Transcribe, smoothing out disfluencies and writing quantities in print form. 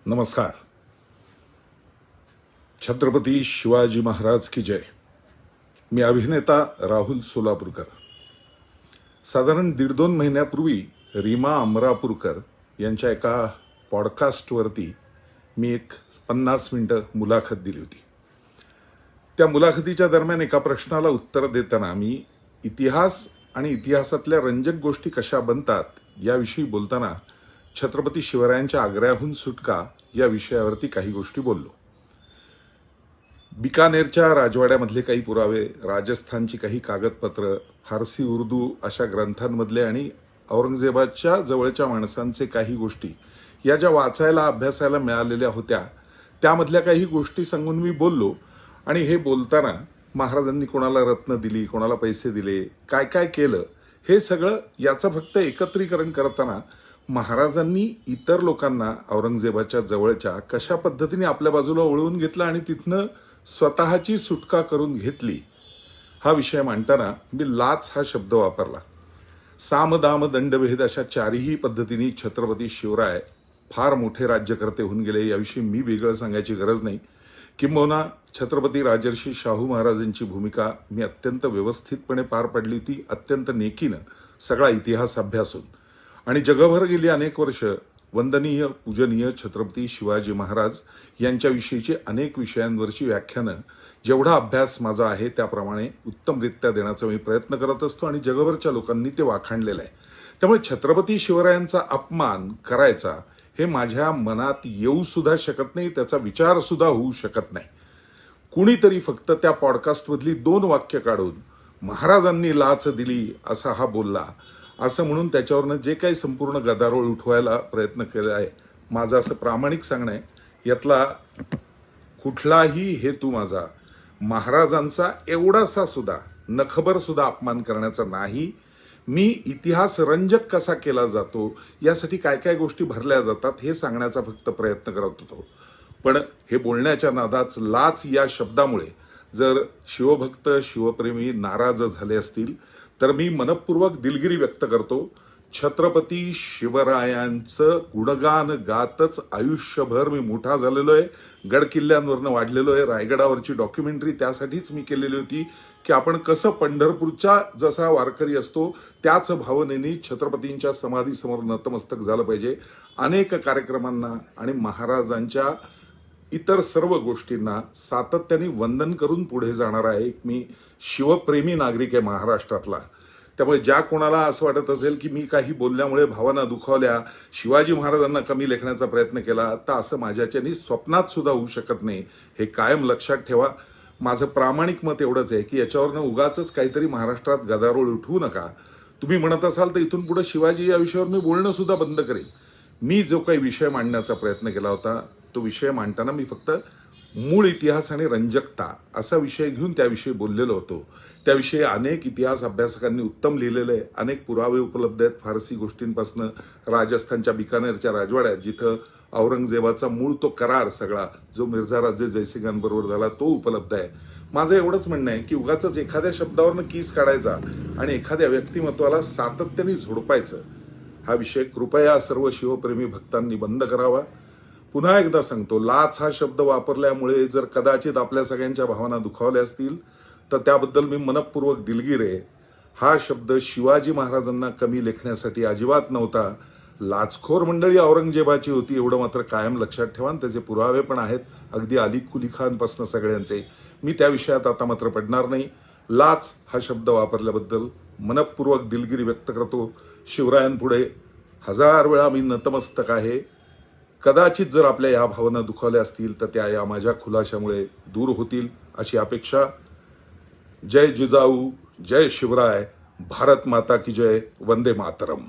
नमस्कार. छत्रपती शिवाजी महाराज की जय. मी अभिनेता राहुल सोलापूरकर. साधारण 1.5-2 महिन्यापूर्वी रीमा अमरापूरकर यांच्या एका पॉडकास्टवरती मी एक 50 मिनिटं मुलाखत दिली होती. त्या मुलाखतीच्या दरम्यान एका प्रश्नाला उत्तर देताना मी इतिहास आणि इतिहासातल्या रंजक गोष्टी कशा बनतात याविषयी बोलताना छत्रपती शिवरायांच्या आग्र्याहून सुटका या विषयावरती काही गोष्टी बोललो. बिकानेरच्या राजवाड्यामधले काही पुरावे, राजस्थानची काही कागदपत्र, फारसी उर्दू अशा ग्रंथांमधले आणि औरंगजेबाच्या जवळच्या माणसांचे काही गोष्टी या ज्या वाचायला अभ्यासायला मिळालेल्या होत्या त्यामधल्या काही गोष्टी सांगून मी बोललो. आणि हे बोलताना महाराजांनी कोणाला रत्न दिली, कोणाला पैसे दिले, काय काय केलं, हे सगळं याचं फक्त एकत्रीकरण करताना महाराजांनी इतर लोकांना औरंगजेबाच्या जवळच्या कशा पद्धतीने आपल्या बाजूला वळवून घेतलं आणि तिथनं स्वतःची सुटका करून घेतली हा विषय मांडताना मी लाच हा शब्द वापरला. साम दाम दंडभेद अशा चारही पद्धतीने छत्रपती शिवराय फार मोठे राज्यकर्ते होऊन गेले याविषयी मी वेगळं सांगायची गरज नाही. किंबहुना छत्रपती राजर्षी शाहू महाराजांची भूमिका मी अत्यंत व्यवस्थितपणे पार पडली होती, अत्यंत नेकीनं सगळा इतिहास अभ्यासून. आणि जगभर गेली अनेक वर्ष वंदनीय पूजनीय छत्रपती शिवाजी महाराज यांच्याविषयीची अनेक विषयांवरची व्याख्यानं जेवढा अभ्यास माझा आहे त्याप्रमाणे उत्तमरित्या देण्याचा मी प्रयत्न करत असतो आणि जगभरच्या लोकांनी ते वाखाणलेलं आहे. त्यामुळे छत्रपती शिवरायांचा अपमान करायचा हे माझ्या मनात येऊ सुद्धा शकत नाही, त्याचा विचार सुद्धा होऊ शकत नाही. कुणीतरी फक्त त्या पॉडकास्टमधली 2 वाक्य काढून महाराजांनी लाच दिली असा हा बोलला असं म्हणून त्याच्यावरनं जे काही संपूर्ण गदारोळ उठवायला प्रयत्न केला आहे, माझं असं प्रामाणिक सांगणं आहे, यातला कुठलाही हेतू माझा महाराजांचा एवढासा सुद्धा नखबर सुद्धा अपमान करण्याचा नाही. मी इतिहास रंजक कसा केला जातो, यासाठी काय काय गोष्टी भरल्या जातात हे सांगण्याचा फक्त प्रयत्न करत होतो. पण हे बोलण्याच्या नादात लाच या शब्दामुळे जर शिवभक्त शिवप्रेमी नाराज झाले असतील तर मी मनपूर्वक दिलगिरी व्यक्त करतो. छत्रपती शिवरायांचं गुणगान गातच आयुष्यभर मी मोठा झालेलो आहे. गड किल्ल्यांवरनं वाढलेलो आहे. रायगडावरची डॉक्युमेंटरी त्यासाठीच मी केलेली होती की आपण कसं पंढरपूरच्या जसा वारकरी असतो त्याच भावनेने छत्रपतींच्या समाधीसमोर नतमस्तक झालं पाहिजे. अनेक कार्यक्रमांना आणि महाराजांच्या इतर सर्व गोष्टींना सातत्याने वंदन करून पुढे जाणारा एक मी शिवप्रेमी नागरिक आहे महाराष्ट्रातला. त्यामुळे ज्या कोणाला असं वाटत असेल की मी काही बोलल्यामुळे भावना दुखावल्या, शिवाजी महाराजांना कमी लेखण्याचा प्रयत्न केला, तर असं माझ्याच्यानी स्वप्नात सुद्धा होऊ शकत नाही. हे कायम लक्षात ठेवा. माझं प्रामाणिक मत एवढंच आहे की याच्यावरनं उगाच काहीतरी महाराष्ट्रात गदारोळ उठवू नका. तुम्ही म्हणत असाल तर इथून पुढे शिवाजी या विषयावर मी बोलणं सुद्धा बंद करेन. मी जो काही विषय मांडण्याचा प्रयत्न केला होता तो विषय मांडताना मी फक्त मूळ इतिहास आणि रंजकता असा विषय घेऊन त्याविषयी बोललेलो होतो. त्याविषयी अनेक इतिहास अभ्यासकांनी उत्तम लिहिलेलं आहे. अनेक पुरावे उपलब्ध आहेत. फारसी गोष्टींपासून राजस्थानच्या बिकानेरच्या राजवाड्यात जिथं औरंगजेबाचा मूळ तो करार सगळा जो मिर्झा राजे जयसिंगांबरोबर झाला तो उपलब्ध आहे. माझं एवढंच म्हणणं आहे की उगाच एखाद्या शब्दावरनं कीस काढायचा आणि एखाद्या व्यक्तिमत्वाला सातत्याने झोडपायचं हा विषय कृपया सर्व शिवप्रेमी भक्तांनी बंद करावा. पुन्हा एकदा सांगतो, लाच हा शब्द वापरल्यामुळे जर कदाचित आपल्या सगळ्यांच्या भावना दुखावल्या असतील तर त्याबद्दल मी मनपूर्वक दिलगीर आहे. हा शब्द शिवाजी महाराजांना कमी लेखण्यासाठी अजिबात नव्हता. लाचखोर मंडळी औरंगजेबाची होती एवढं मात्र कायम लक्षात ठेवा. त्याचे पुरावे पण आहेत अगदी अली कुली खानपासून सगळ्यांचे. मी त्या विषयात आता मात्र पडणार नाही. लाच हा शब्द वापरल्याबद्दल मनपूर्वक दिलगिरी व्यक्त करतो. शिवरायांपुढे 1000 वेळा मी नतमस्तक आहे. कदाचित जर आपल्या या भावना दुखावल्या असतील तर त्या या माझ्या खुलाशामुळे दूर होतील अशी अपेक्षा. जय जिजाऊ, जय शिवराय, भारत माता की जय, वंदे मातरम.